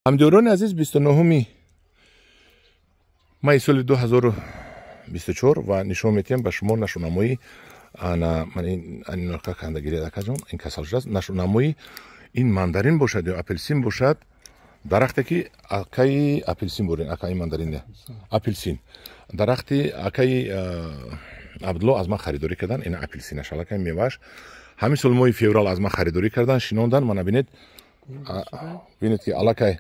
همدوران عزیز 29 مای سال 2024 و نشون میتیم به شما نشوناموی من این نرخه کندگیری دکجم این کسال شد نشوناموی این ماندارین باشد یا اپلسین باشد درختی که اکای اپلسین بودن اکای ماندارینه اپلسین درختی اکای عبدالله از ما خریداری کردن این اپلسینه شالکای میوهش همین سال ماه فوریه از ما خریداری کردن شنوندن من ببینید که علاقه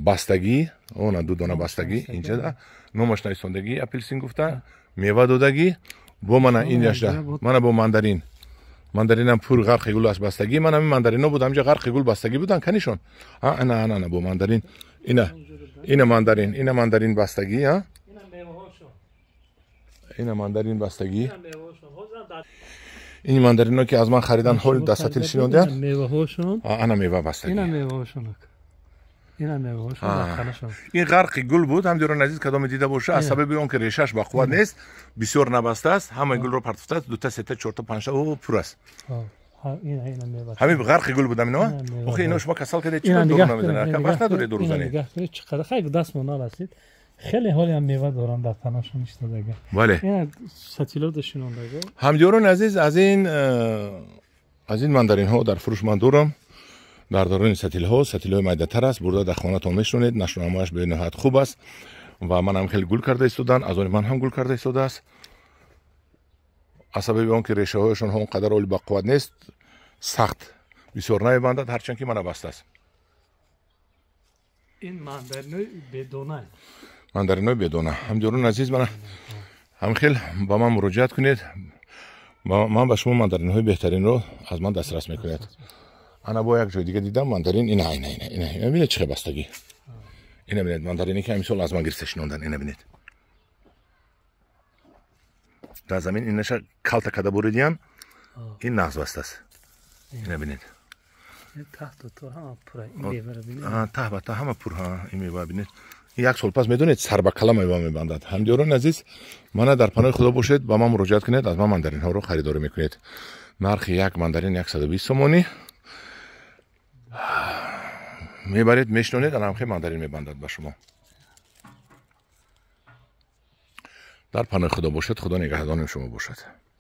بستگی اون دو دانه بستگی اینجا ده نومش نایسوندگی اپلسین گفته میوه دادگی با من این یاشته من با ماندارینم پور غرق گل از بستگی من همین ماندارینا بودم اینجا غرق گل بستگی بودن کنیشون انا با ماندارین این ماندارین بستگی ها این ماندارین بستگی این ماندارینا که از من خریدن هول دستاتیل شنوندن میوه هاشون انا میوه بستگی اینا میوه هاشون این غرق گل بود هم دیران عزیز کدام دیده باشه از سبب اون که ریشش با قوت نیست بسیار نبسته است همه گل رو پرتفته است 2 تا 3 تا 4 تا 5 تا او پر است همین غرق گل بود اینا اوکی اینا شما کسال کردید چرا دور نمیزنه بس نداره دور بزنید چقدر خیلی دست مون نرسید خیلی حالی هم میوه دارن در تناشون ایستادگی بله این ستیلو دشونندگی هم دیران عزیز از این ماندارین ها در فروش من دارم در دوران ستیل ها مایده تر است برده در خانه تان میشونید نشونامه‌اش به نهایت خوب است و من هم خیلی گل کرده ایستادن از اون من هم گل کرده ایستاده است از سبب اون که ریشه هایشون هم قدر اولی با قوت نیست سخت بسیار نمیبندد هرچند که من بسته است این ماندارینای بدونه ماندارینای بدونه هم دوران عزیز من هم خیلی با من مراجعت کنید من به شما ماندارین‌های بهترین رو از من دسترس میکنید انا با یک جای دیگه دیدم ماندارین این ببینید چه بستگی اینو ببینید ماندارینی که امسال از من گرفته شنوندن اینو ببینید در زمین این نشه کالتا کده بریدیم این نغز بسته است اینو ببینید تحت تو هم پر این میوه رو ببینید تحت همه پر ها این میوه ببینید یک سال پس میدونید سر به کلا میوه میبندد همدیران عزیز من در پناه خدا باشید با من مراجعت کنید از من ماندارین ها رو خریداری میکنید نرخ یک ماندارین 120 تومانی میبرید میشنونید الان خیلی ماندارین میبندد با شما در پناه خدا باشد خدا نگهدان شما باشد